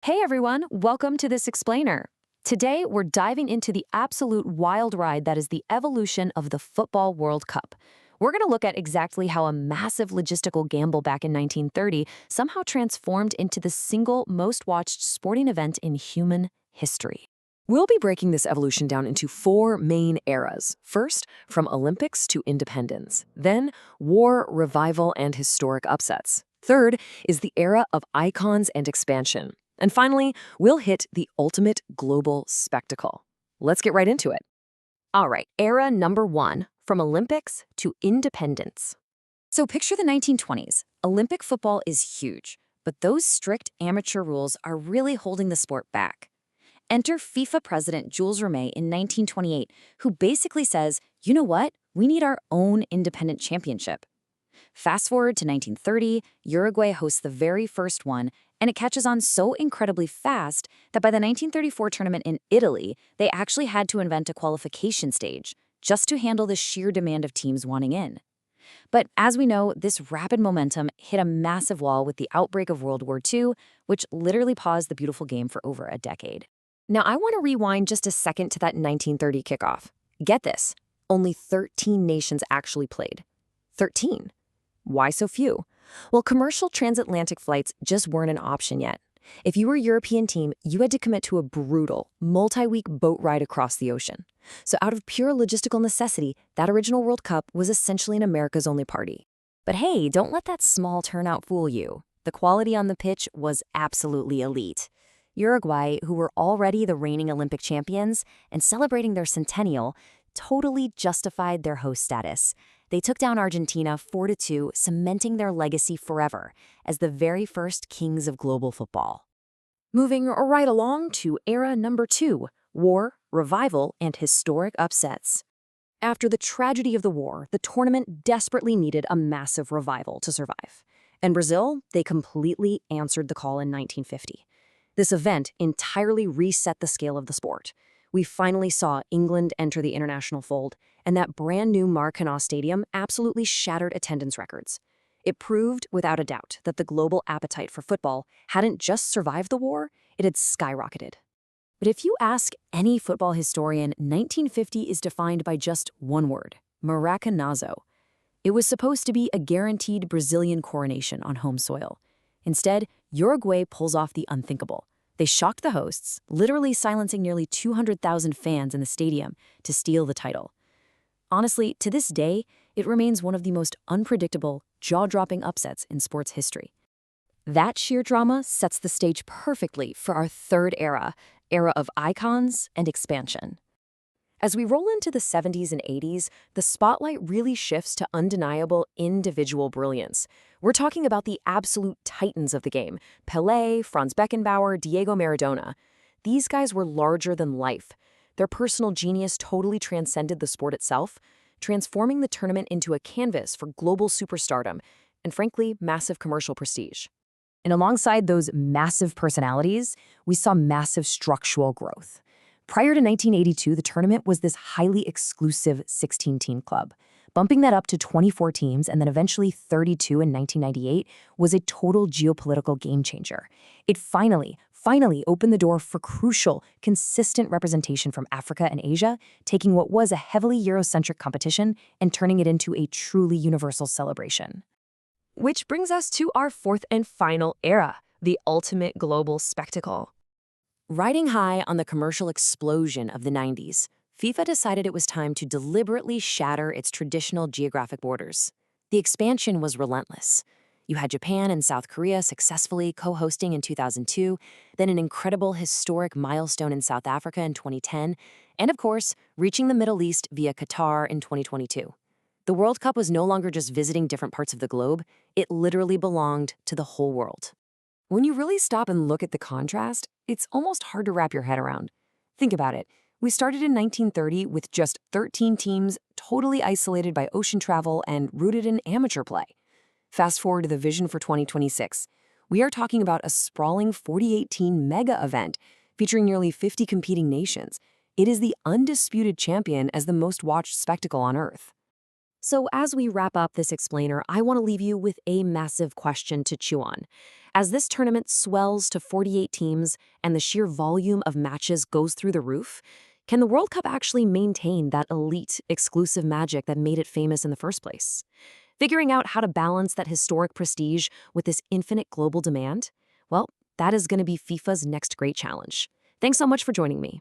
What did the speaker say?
Hey everyone, welcome to this explainer. Today, we're diving into the absolute wild ride that is the evolution of the Football World Cup. We're going to look at exactly how a massive logistical gamble back in 1930 somehow transformed into the single most watched sporting event in human history. We'll be breaking this evolution down into four main eras. First, from Olympics to independence. Then, war, revival, and historic upsets. Third is the era of icons and expansion. And finally, we'll hit the ultimate global spectacle. Let's get right into it. All right, era number one, from Olympics to independence. So picture the 1920s. Olympic football is huge, but those strict amateur rules are really holding the sport back. Enter FIFA President Jules Rimet in 1928, who basically says, you know what? We need our own independent championship. Fast forward to 1930, Uruguay hosts the very first one, and it catches on so incredibly fast that by the 1934 tournament in Italy, they actually had to invent a qualification stage just to handle the sheer demand of teams wanting in. But as we know, this rapid momentum hit a massive wall with the outbreak of World War II, which literally paused the beautiful game for over a decade. Now, I want to rewind just a second to that 1930 kickoff. Get this, only 13 nations actually played. 13. Why so few? Well, commercial transatlantic flights just weren't an option yet. If you were a European team, you had to commit to a brutal, multi-week boat ride across the ocean. So out of pure logistical necessity, that original World Cup was essentially an America's only party. But hey, don't let that small turnout fool you. The quality on the pitch was absolutely elite. Uruguay, who were already the reigning Olympic champions and celebrating their centennial, totally justified their host status. They took down Argentina 4-2, cementing their legacy forever as the very first kings of global football. Moving right along to era number two, war, revival, and historic upsets. After the tragedy of the war, the tournament desperately needed a massive revival to survive. And Brazil, they completely answered the call in 1950. This event entirely reset the scale of the sport. We finally saw England enter the international fold, and that brand new Maracanazo stadium absolutely shattered attendance records. It proved, without a doubt, that the global appetite for football hadn't just survived the war, it had skyrocketed. But if you ask any football historian, 1950 is defined by just one word: Maracanazo. It was supposed to be a guaranteed Brazilian coronation on home soil. Instead, Uruguay pulls off the unthinkable. They shocked the hosts, literally silencing nearly 200,000 fans in the stadium to steal the title. Honestly, to this day, it remains one of the most unpredictable, jaw-dropping upsets in sports history. That sheer drama sets the stage perfectly for our third era of icons and expansion. As we roll into the 70s and 80s, the spotlight really shifts to undeniable individual brilliance. We're talking about the absolute titans of the game: Pelé, Franz Beckenbauer, Diego Maradona. These guys were larger than life. Their personal genius totally transcended the sport itself, transforming the tournament into a canvas for global superstardom and, frankly, massive commercial prestige. And alongside those massive personalities, we saw massive structural growth. Prior to 1982, the tournament was this highly exclusive 16-team club. Bumping that up to 24 teams and then eventually 32 in 1998 was a total geopolitical game changer. It finally opened the door for crucial, consistent representation from Africa and Asia, taking what was a heavily Eurocentric competition and turning it into a truly universal celebration. Which brings us to our fourth and final era, the ultimate global spectacle. Riding high on the commercial explosion of the 90s, FIFA decided it was time to deliberately shatter its traditional geographic borders. The expansion was relentless. You had Japan and South Korea successfully co-hosting in 2002, then an incredible historic milestone in South Africa in 2010, and of course, reaching the Middle East via Qatar in 2022. The World Cup was no longer just visiting different parts of the globe, it literally belonged to the whole world. When you really stop and look at the contrast, it's almost hard to wrap your head around. Think about it. We started in 1930 with just 13 teams, totally isolated by ocean travel and rooted in amateur play. Fast forward to the vision for 2026. We are talking about a sprawling 48-team mega event featuring nearly 50 competing nations. It is the undisputed champion as the most watched spectacle on Earth. So, as we wrap up this explainer, I want to leave you with a massive question to chew on. As this tournament swells to 48 teams and the sheer volume of matches goes through the roof, can the World Cup actually maintain that elite, exclusive magic that made it famous in the first place? Figuring out how to balance that historic prestige with this infinite global demand? Well, that is going to be FIFA's next great challenge. Thanks so much for joining me.